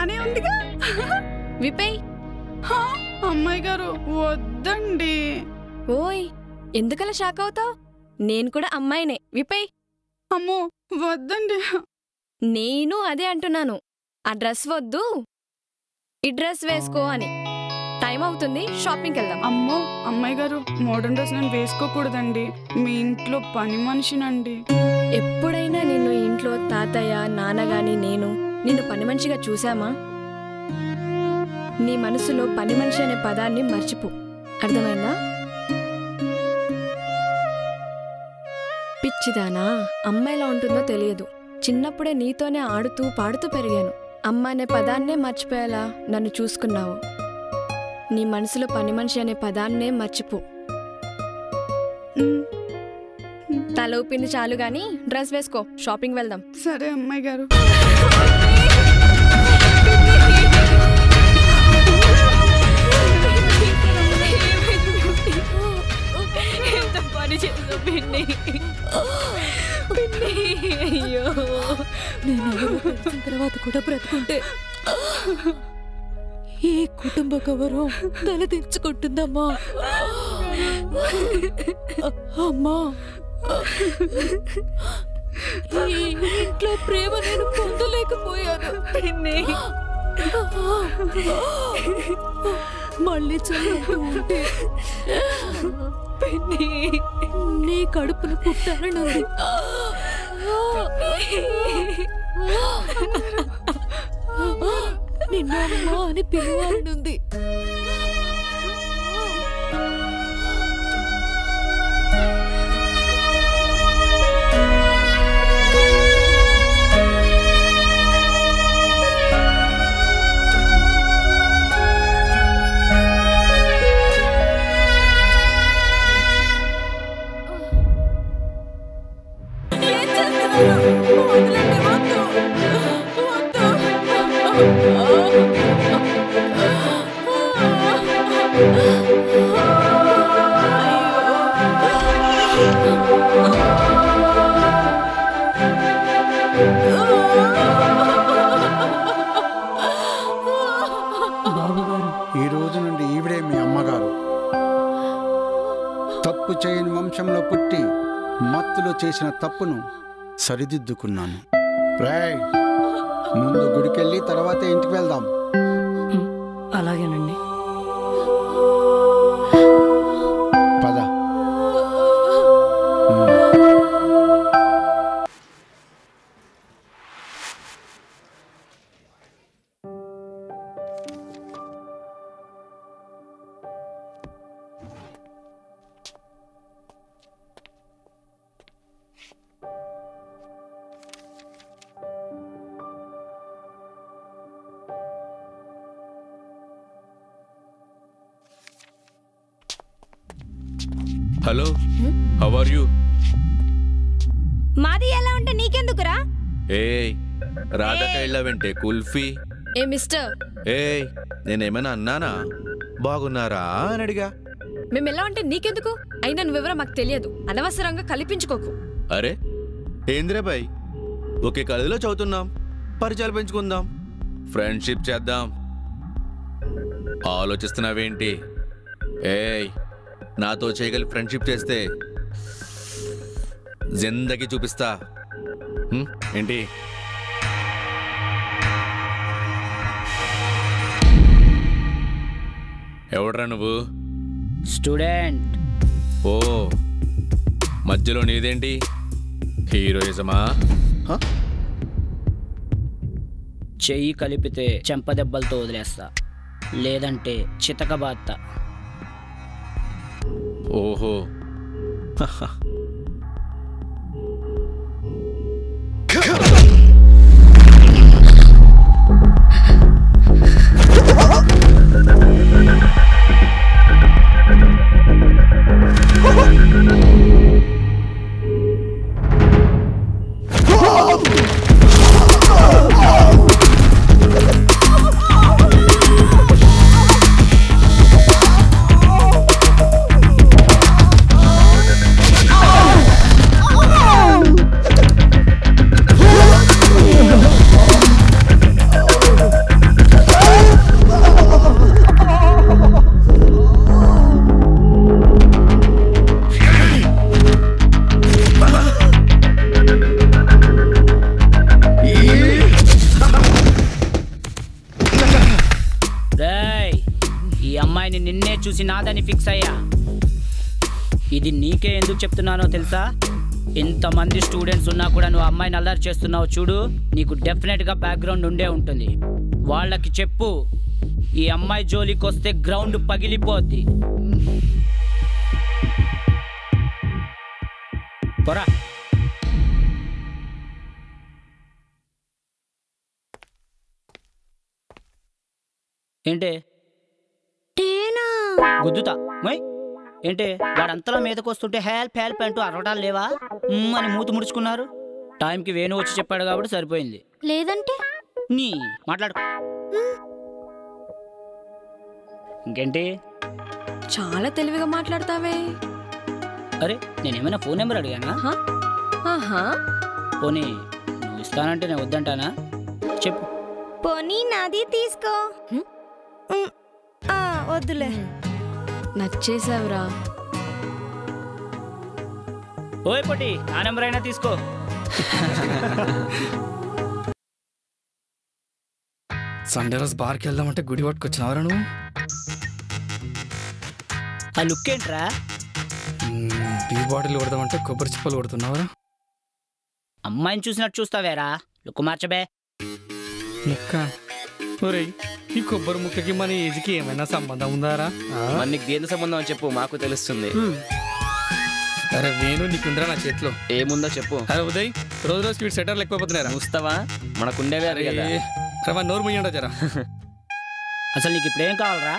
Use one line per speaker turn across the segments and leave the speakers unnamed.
బానే ఉందిగా.
విపై.
అమ్మాయి గారు వద్దండి.
ఓయ్ ఎందుకలా షాక్ అవుతావు? నేను కూడా అమ్మాయినే. విపై.
అమ్మో వద్దండి.
నేను అదే అంటున్నాను. ఆ డ్రెస్ వద్దు, ఈ డ్రెస్ వేసుకో అని. టైం అవుతుంది, షాపింగ్కి వెళ్దాం.
అమ్మో అమ్మాయి గారు, మోడర్న్ డ్రెస్ నేను వేసుకోకూడదండి. మీ ఇంట్లో పని మనిషినండి.
ఎప్పుడైనా నిన్ను ఇంట్లో తాతయ్య నాన్నగాని నేను నిన్ను పని మనిషిగా చూసామా? నీ మనసులో పని మనిషి అనే పదాన్ని మర్చిపో. అర్థమైందా? పిచ్చిదానా, అమ్మాయిలా ఉంటుందో తెలియదు. చిన్నప్పుడే నీతోనే ఆడుతూ పాడుతూ పెరిగాను. అమ్మ అనే పదాన్నే మర్చిపోయేలా నన్ను చూసుకున్నావు. నీ మనసులో పని మనిషి అనే పదాన్నే మర్చిపో. తల ఊపింది చాలు గాని డ్రెస్ వేసుకో, షాపింగ్ వెళ్దాం.
సరే అమ్మాయి గారు.
ఎంత పని చేసావు పిన్ని. అయ్యో,
నేను తెలిసిన తర్వాత కూడా బ్రతుకుంటే ఈ కుటుంబ గౌరవం తలదించుకుంటుందమ్మా. అమ్మా, ఈ ఇంట్లో ప్రేమ నేను పొందలేకపోయాను పిన్ని. మళ్ళీ చదువుకుంటే పిన్ని నీ కడుపును పుట్టాలనుంది. నిన్న అమ్మా అని పిలవాలనుంది.
ఈ రోజు నుండి ఈవిడే మీ అమ్మగారు. తప్పు చేయని వంశంలో పుట్టి మత్తులో చేసిన తప్పును సరిదిద్దుకున్నాను. రేయ్, ముందు గుడికెళ్ళి తర్వాత ఇంటికి వెళ్దాం.
అలాగేనండి.
పద.
Hello, how are you?
మాది ఎలా ఉంటే నీకెందుకురా?
ఏయ్, రాధక వెళ్ళావంటే కుల్ఫీ.
ఏ మిస్టర్,
ఏయ్, నేనేమైనా అన్నానా? బాగున్నారా అని అడిగా.
మేము ఎలా ఉంటే నీకెందుకు? అయినా నువ్వు వివరం మాకు తెలియదు. అనవసరంగా కల్పించుకోకు.
అరే ఏంద్రే బాయ్, ఒకే కాలేజీలో చదువుతున్నాం, పరిచయాలు పెంచుకుందాం, ఫ్రెండ్షిప్ చేద్దాం. ఆలోచిస్తున్నావేంటి? ఏయ్, నాతో చేయగలి ఫ్రెండ్షిప్ చేస్తే జిందగీ చూపిస్తా. ఏంటి? ఎవడ్రా నువ్వు?
స్టూడెంట్.
ఓ, మధ్యలో నీదేంటి హీరోయిజమా?
చెయ్యి కలిపితే చెంపదెబ్బలతో వదిలేస్తా, లేదంటే చితకబాత్తా.
ఓహో,
రేయ్, ఈ అమ్మాయిని నిన్నే చూసి నాదని ఫిక్స్ అయ్యా. ఇది నీకే ఎందుకు చెప్తున్నానో తెలుసా? ఇంతమంది స్టూడెంట్స్ ఉన్నా కూడా నువ్వు అమ్మాయిని అల్లరి చేస్తున్నావు చూడు, నీకు డెఫినెట్గా బ్యాక్గ్రౌండ్ ఉండే ఉంటుంది. వాళ్ళకి చెప్పు, ఈ అమ్మాయి జోలికి వస్తే గ్రౌండ్ పగిలిపోద్ది. పోరా. ఏంటి గుద్దుతా మై ఏంటి? వాడంతలా మీదకి వస్తుంటే హెల్ప్ హెల్ప్ అంటూ అరవటాలు లేవా అని మూతి ముడుచుకున్నారు. టైంకి వేణు వచ్చి చెప్పాడు కాబట్టి సరిపోయింది.
లేదంటే
నీ మాట్లాడు. ఇంకేంటి?
చాలా తెలివిగా మాట్లాడతావే.
అరే, నేనేమైనా ఫోన్ నెంబర్ అడిగానా?
ఆహా,
పోనీ నువ్వు ఇస్తానంటే నేను వద్దంటానా? చెప్పు.
పోనీ నాది తీసుకో. వద్దులే.
నచ్చేసావురా.
ఓయ్ పొట్టి, ఆ నెంబర్ అయినా తీసుకో.
సండే రోజు బార్కి వెళ్దామంటే గుడి పట్టుకొచ్చినవరా నువ్వు?
ఆ లుక్ ఏంట్రా?
బీ బాటిల్ కొడదామంటే కొబ్బరి చిప్పలు కొడుతున్నావరా?
అమ్మాయిని చూసినట్టు చూస్తావేరా, లుక్ మార్చబే.
ముక్క ఒరేయ్, ఈ కొబ్బరి ముక్కకి మన ఏజ్కి ఏమైనా సంబంధం ఉందారా?
నీకు దేని సంబంధం అని చెప్పు, మాకు తెలుస్తుంది.
అరే వేణు, నీకుందరా నా చేతిలో?
ఏముందో చెప్పు.
అరే ఉదయ్, రోజు రోజు స్వీట్ సెటర్లు ఎక్కువైపోతున్నారా?
చూస్తావా, మనకుండేవే కదా.
అరే నోరు ముయ్యండా జరా.
అసలు నీకు ఇప్పుడు ఏం కావాలరా?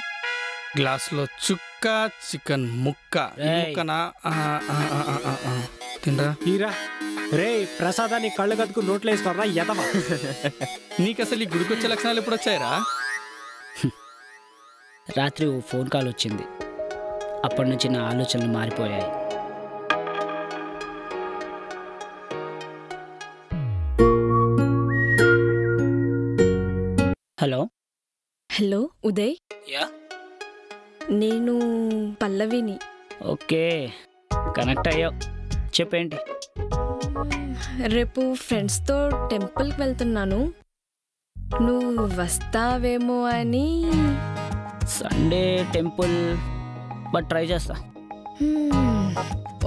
గ్లాసులో చుక్క చికెన్ ముక్క. ముక్కనా? తిండ్రా.
హీరా రే ప్రసాదాన్ని కళ్ళు కదుకు నోట్లో వేసుకోరా ఎదవా.
నీకు అసలు ఈ గుడికొచ్చే లక్షణాలు ఎప్పుడు వచ్చాయరా?
రాత్రి ఓ ఫోన్ కాల్ వచ్చింది. అప్పటి నుంచి నా ఆలోచనలు మారిపోయాయి. హలో.
హలో ఉదయ్.
యా,
నేను పల్లవిని.
ఓకే, కనెక్ట్ అయ్యావు. చెప్పేంటి?
రేపు ఫ్రెండ్స్తో టెంపుల్కి వెళ్తున్నాను, నువ్వు వస్తావేమో అని.
సండే టెంపుల్, బట్ ట్రై చేస్తా.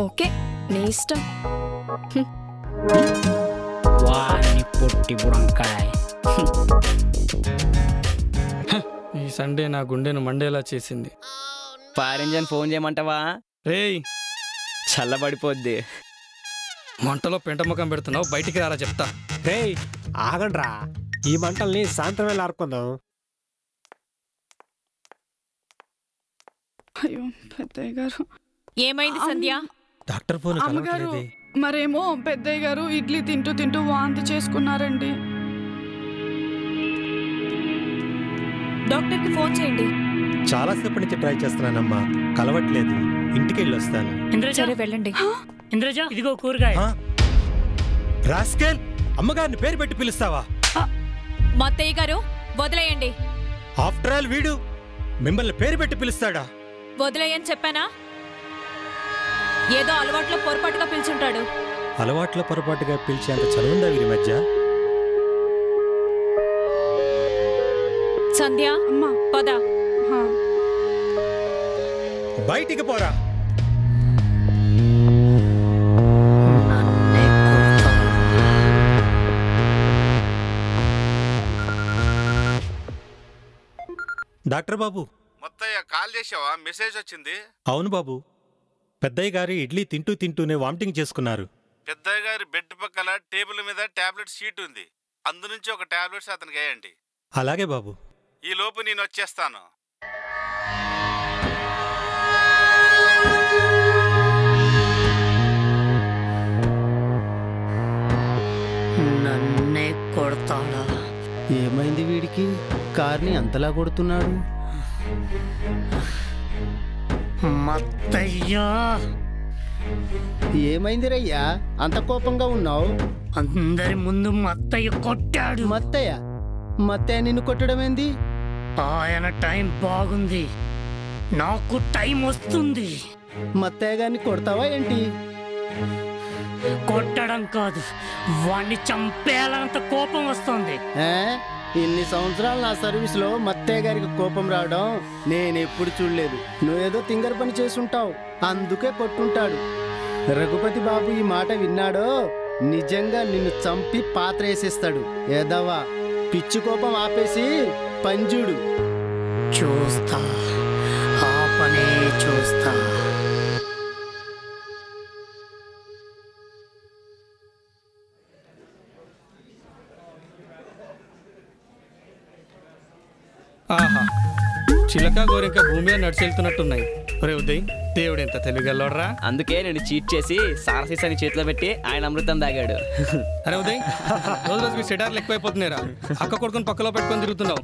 ఓకే, నీ ఇష్టం.
వారిని పొట్టి బుడంకాయ్.
ఈ సండే నా గుండెను మండేలా చేసింది.
ఫైర్ ఇంజన్ ఫోన్ చేయమంటావా?
రేయ్,
చల్లబడిపోద్ది.
మంటలో పెంట ముఖం పెడుతున్నావు, బయటికి రారా చెప్తా.
రే ఆగండ్రా, ఈ మంటల్ని సాయంత్రం వేళ ఆర్పుకుందాం.
అయ్యో పెద్దయ్య గారు.
ఏమైంది సంధ్య?
డాక్టర్ ఫోన్
అమ్మగారు, మరేమో పెద్దయ్య గారు ఇడ్లీ తింటూ తింటూ వాంతి చేసుకున్నారండి.
డాక్టర్కి ఫోన్ చేయండి.
చాలాసేపటి నుంచి ట్రై చేస్తున్నానమ్మా, కలవట్లేదు. ఇంటికి వెళ్ళి వస్తాను.
సరే వెళ్ళండి.
ఇంద్రజ, ఇదిగో కూరగాయ.
రాస్కెల్, అమ్మగారిని పేరు పెట్టి పిలుస్తావా?
మా అత్తయ్య గారు వదిలేయండి.
ఆఫ్టర్ ఆల్ వీడు మిమ్మల్ని పేరు పెట్టి పిలుస్తాడా?
వదిలేయని చెప్పానా? ఏదో అలవాట్లో పొరపాటుగా పిలుచుంటాడు.
అలవాట్లో పొరపాటుగా పిలిచేంత చదువుందా వీరి మధ్య?
సంధ్య,
అమ్మా
పద.
బయటికి పోరా. డాక్టర్ బాబు.
మొత్తయ్య కాల్ చేసావా? మెసేజ్ వచ్చింది.
అవును బాబు, పెద్దయ్య గారి ఇడ్లీ తింటూ తింటూనే వామిటింగ్ చేసుకున్నారు.
పెద్దయ్య గారి బెడ్ పక్కల టేబుల్ మీద టాబ్లెట్ షీట్ ఉంది, అందు నుంచి ఒక టాబ్లెట్స్ అతనికి వేయండి.
అలాగే బాబు.
ఈ లోపు నేను వచ్చేస్తాను.
నన్నే కొడతాడా?
ఏమైంది వీడికి? కార్ని అంతలా కొడుతున్నాడు.
మత్తయ్యా,
ఏమైంది రయ్యా అంత కోపంగా ఉన్నావు?
అందరి ముందు మత్తయ్య కొట్టాడు.
మత్తయ్య నిన్ను కొట్టడం ఏంది?
ఆయన టైం బాగుంది, నాకు టైం వస్తుంది.
మత్తయ్య గారిని కొడతావా ఏంటి?
కొట్టడం కాదు, వాణ్ణి చంపేయాలంత కోపం వస్తుంది.
ఇన్ని సంవత్సరాలు నా సర్వీస్లో మత్తయ్య గారికి కోపం రావడం నేను ఎప్పుడు చూడలేదు. నువ్వేదో తింగర పని చేసుంటావు, అందుకే కొట్టుంటాడు. రఘుపతి బాబు ఈ మాట విన్నాడో నిజంగా నిన్ను చంపి పాత్ర వేసేస్తాడు. ఏదవా పిచ్చి కోపం ఆపేసి పంజుడు.
చూస్తా, ఆ పనే చూస్తా.
ఆహా, చిలక గోరింక భూమి మీద నడిచెళ్తున్నట్టున్నాయి. ఒరే ఉదయ్, దేవుడు ఎంత తెలివిగలరా.
అందుకే నేను చీట్ చేసి సారసీసాని చేతిలో పెట్టి ఆయన అమృతం తాగాడు.
అరే ఉదయ్, రోజు రోజు మీ సెటార్లు ఎక్కువైపోతున్నారా? అక్క కొడుకుని పక్కలో పెట్టుకొని తిరుగుతున్నావు.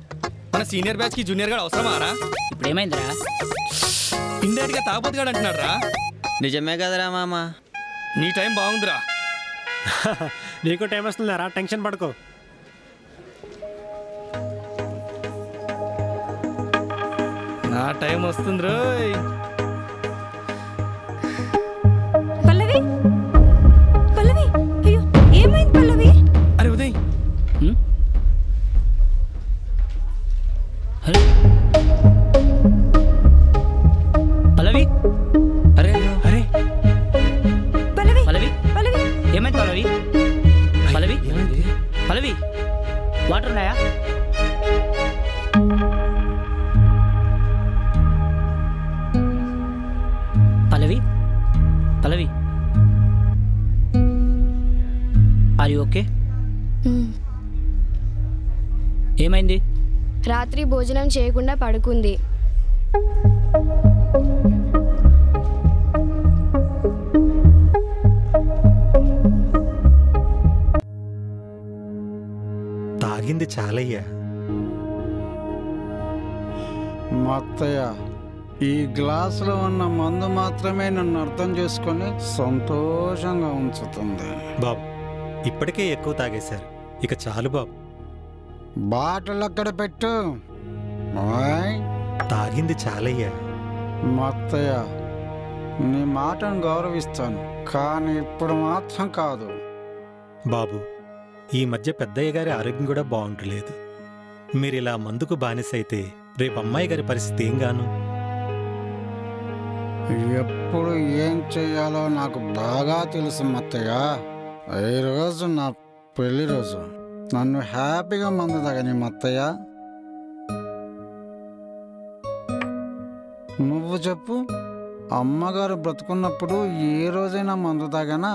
మన సీనియర్ బ్యాచ్ కి జూనియర్ గా అవసరమారా?
ఇప్పుడు ఏమైందిరా?
ఇండైరెక్ట్ గా తాగబోతుగాడు అంటున్నాడు రా.
నిజమే కదరా మామ.
నీ టైం బాగుందిరా.
నీకు టైం వస్తుందారా, టెన్షన్ పడుకో.
నా టైం వస్తుంది రోయ్.
పల్లవి, పల్లవి, అయ్యో ఏమైంది పల్లవి?
అరే ఉదయ్,
పల్లవి,
అరే అరే
పల్లవి,
పల్లవి,
పల్లవి,
ఏమైంది పల్లవి? పల్లవి, పల్లవి, వాటర్ ఉన్నాయా? పల్లవి, పల్లవి, ఆర్ యు ఓకే? ఏమైంది?
రాత్రి భోజనం చేయకుండా పడుకుంది.
తాగింది చాలయ్యా.
మత్తయ్య, ఈ గ్లాసులో ఉన్న మందు మాత్రమే నన్ను అర్థం చేసుకొని సంతోషంగా ఉంచుతుంది.
బాబు, ఇప్పటికే ఎక్కువ తాగేశారు, ఇక చాలు బాబు.
బాటలు అక్కడ పెట్టు. ఓయ్,
తాగింది చాలయ్యా.
మత్తయ్య, నీ మాటను గౌరవిస్తాను, కానీ ఇప్పుడు మాత్రం కాదు.
బాబు, ఈ మధ్య పెద్దయ్య గారి ఆరోగ్యం కూడా బాగుంటలేదు. మీరు ఇలా మందుకు బానిసైతే రేపు అమ్మాయి గారి పరిస్థితి ఏం గాను?
ఎప్పుడు ఏం చేయాలో నాకు బాగా తెలుసు మత్తయ్య. ఈరోజు నా పెళ్లి రోజు, నన్ను హ్యాపీగా మందు తాగని మత్తయ్య. నువ్వు చెప్పు, అమ్మగారు బ్రతుకున్నప్పుడు ఏ రోజైనా మందు తాగానా?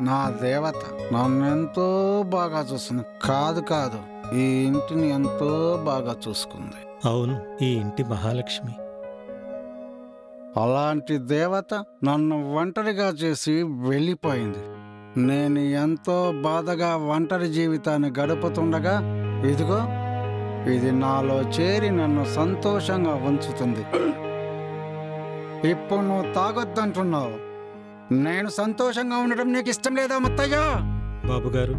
నా దేవత నన్ను ఎంతో బాగా చూస్తుంది. కాదు కాదు, ఈ ఇంటిని ఎంతో బాగా చూసుకుంది.
అవును, ఈ ఇంటి మహాలక్ష్మి.
అలాంటి దేవత నన్ను ఒంటరిగా చేసి వెళ్ళిపోయింది. నేను ఎంతో బాధగా ఒంటరి జీవితాన్ని గడుపుతుండగా ఇదిగో ఇది నాలో చేరి నన్ను సంతోషంగా ఉంచుతుంది. ఇప్పుడు నువ్వు తాగొద్దంటున్నావు. నేను సంతోషంగా ఉండడం నీకు ఇష్టం లేదా మత్తయ్య?
బాబుగారు,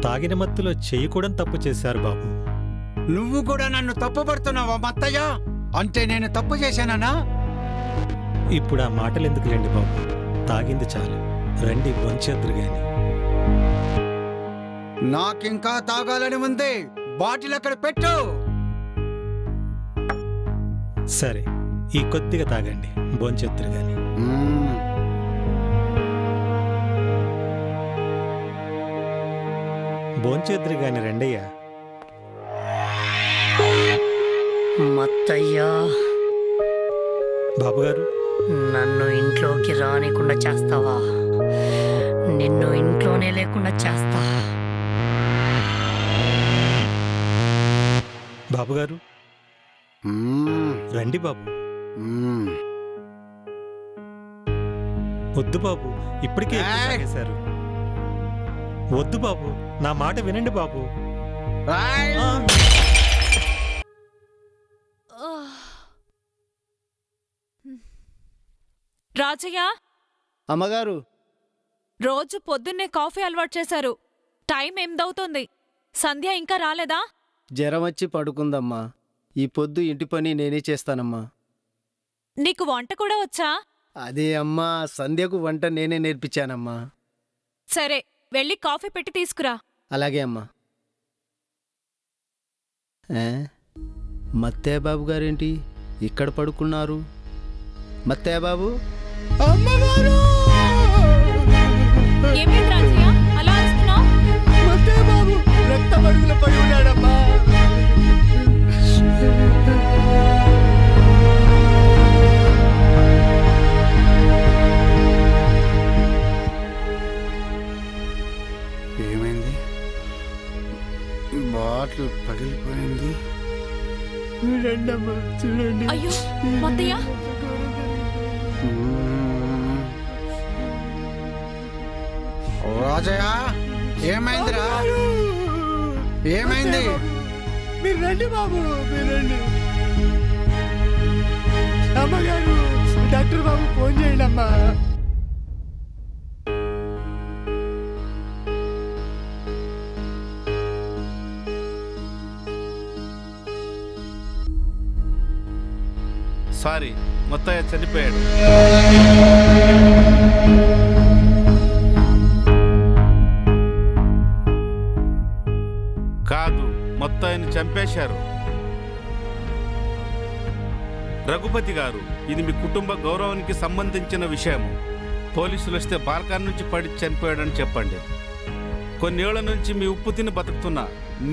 తాగిన మత్తులో చేయకూడని తప్పు చేశారు బాబు.
నువ్వు కూడా నన్ను తప్పుపడుతున్నావా మత్తయ్య? అంటే నేను తప్పు చేశానా?
ఇప్పుడు ఆ మాటలు ఎందుకులేండి బాబు, తాగింది చాలు. రండి భోంచేద్దురు గాని.
నాకింకా తాగాలని ఉంది. బాటిల్ అక్కడ పెట్టు.
సరే, ఈ కొద్దిగా తాగండి, భోంచేద్దురు గాని. భోంచేద్దురు గాని రండయ్యా.
మత్తయ్యా,
బాబుగారు,
నన్ను ఇంట్లోకి రానికుండా చేస్తావా? నిన్ను ఇంట్లోనే లేకుండా చేస్తా.
బాబుగారు, రండి బాబు. వద్దు బాబు, ఇప్పటికే ఎక్కువ తాగేశారు. వద్దు బాబు, నా మాట వినండి బాబు.
రాజయ్య,
అమ్మగారు,
రోజు పొద్దున్నే కాఫీ అలవాటు చేశారు. టైం 8 అవుతుంది. సంధ్య ఇంకా రాలేదా?
జ్వరం వచ్చి పడుకుందమ్మా. ఈ పొద్దు ఇంటి పని నేనే చేస్తానమ్మా.
నీకు వంట కూడా వచ్చా?
అదే అమ్మా, సంధ్యకు వంట నేనే నేర్పించానమ్మా.
సరే, వెళ్ళి కాఫీ పెట్టి తీసుకురా.
అలాగే అమ్మా. మత్తయ్య బాబు గారేంటి ఇక్కడ పడుకున్నారు? మత్తయ్య బాబు,
ఏమైంది రాజయ్య అలా వస్తున్నావు?
మత్తయ్య బాబు రక్త మడుగుల పడి ఉన్నాడమ్మా.
ఏమైంది? బాటిల్ పగిలిపోయింది.
రండమ్మా చూడండి.
అయ్యో మత్తయ్య,
రాజయ్య ఏమైందిరా? ఏమైంది?
మీరు రండి బాబు, మీరు రండి. అమ్మగారు, డాక్టర్ బాబు ఫోన్ చేయండి అమ్మా.
సారీ, మొత్తయ్య చనిపోయాడు. కాదు, మొత్తయ్యని చంపేశారు. రఘుపతి గారు, ఇది మీ కుటుంబ గౌరవానికి సంబంధించిన విషయము. పోలీసులు వస్తే బాల్కాన్ నుంచి పడి చనిపోయాడని చెప్పండి. కొన్నేళ్ల నుంచి మీ ఉప్పు తిని బతుకుతున్నా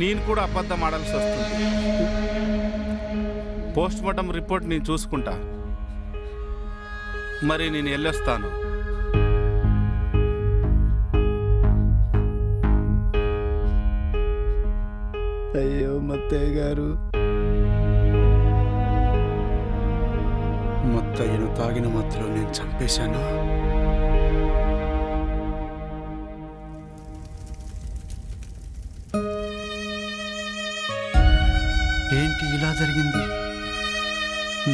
నేను కూడా అబద్ధం ఆడాల్సి వస్తుంది. పోస్ట్ మార్టం రిపోర్ట్ నేను చూసుకుంటా. మరి నేను వెళ్ళొస్తాను.
అయ్యో మత్తయ్య గారు.
మొత్తయ్యను తాగిన మత్తులో నేను చంపేశాను. ఏంటి ఇలా జరిగింది?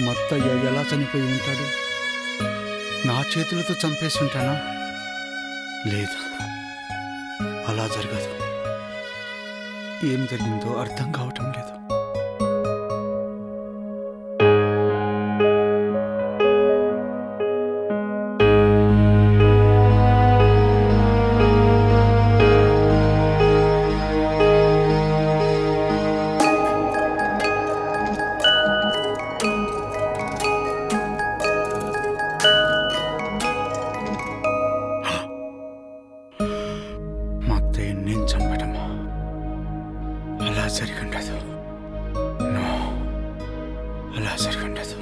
మొత్తయ్య ఎలా చనిపోయి ఉంటాడు? నా చేతులతో చంపేసి ఉంటానా? లేదు, అలా జరగదు. ఏం జరిగిందో అర్థం కావటం లేదు. నేను చంపడమా? అలా జరిగిండదు. నో, అలా జరిగిండదు.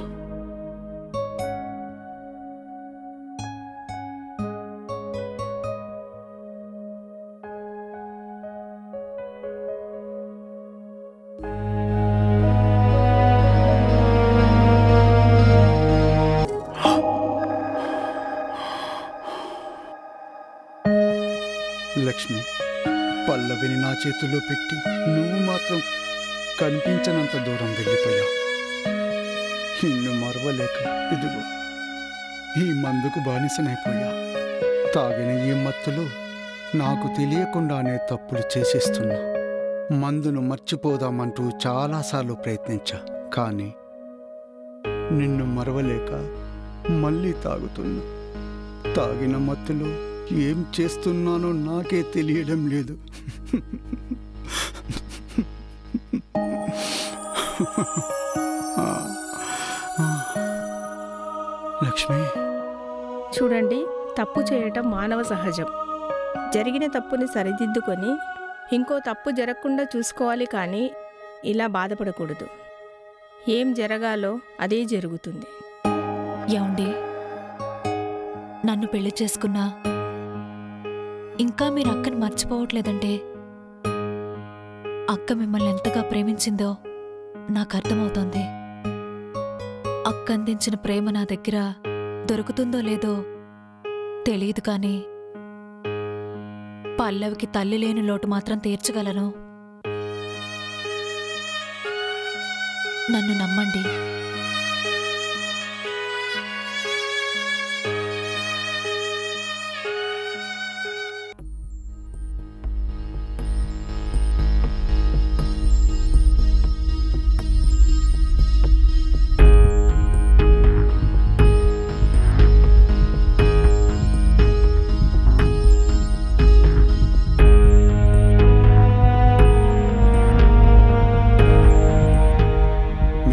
లక్ష్మి, పల్లవిని నా చేతుల్లో పెట్టి నువ్వు మాత్రం కనిపించనంత దూరం వెళ్ళిపోయావు. నిన్ను మరవలేక ఇదిగో ఈ మందుకు బానిసనైపోయా. తాగిన ఈ మత్తులో నాకు తెలియకుండానే తప్పులు చేసేస్తున్నా. మందును మర్చిపోదామంటూ చాలాసార్లు ప్రయత్నించా, కానీ నిన్ను మరవలేక మళ్ళీ తాగుతున్నా. తాగిన మత్తులో ఏం చేస్తున్నానో నాకే తెలియడం లేదు. లక్ష్మి,
చూడండి, తప్పు చేయటం మానవ సహజం. జరిగిన తప్పుని సరిదిద్దుకొని ఇంకో తప్పు జరగకుండా చూసుకోవాలి, కానీ ఇలా బాధపడకూడదు. ఏం జరగాలో అదే జరుగుతుంది.
ఏమండి, నన్ను పెళ్లి చేసుకున్నా ఇంకా మీరు అక్కని మర్చిపోవట్లేదంటే అక్క మిమ్మల్ని ఎంతగా ప్రేమించిందో నాకు అర్థమవుతోంది. అక్క అందించిన ప్రేమ నా దగ్గర దొరుకుతుందో లేదో తెలియదు, కానీ పల్లవికి తల్లి లేని లోటు మాత్రం తీర్చగలను. నన్ను నమ్మండి.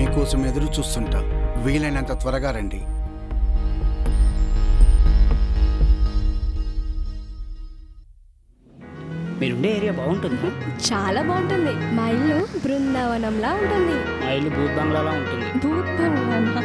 మీకోసం ఎదురు చూస్తుంటా. వీలైనంత త్వరగా రండి.
మీరుండే ఏరియా బాగుంటుందా?
చాలా బాగుంటుంది. మా ఇల్లు బృందావనంలా ఉంటుంది.
మా ఇల్లు భూత్ బంగ్లాలా ఉంటుంది.
భూత్ బంగ్లానా?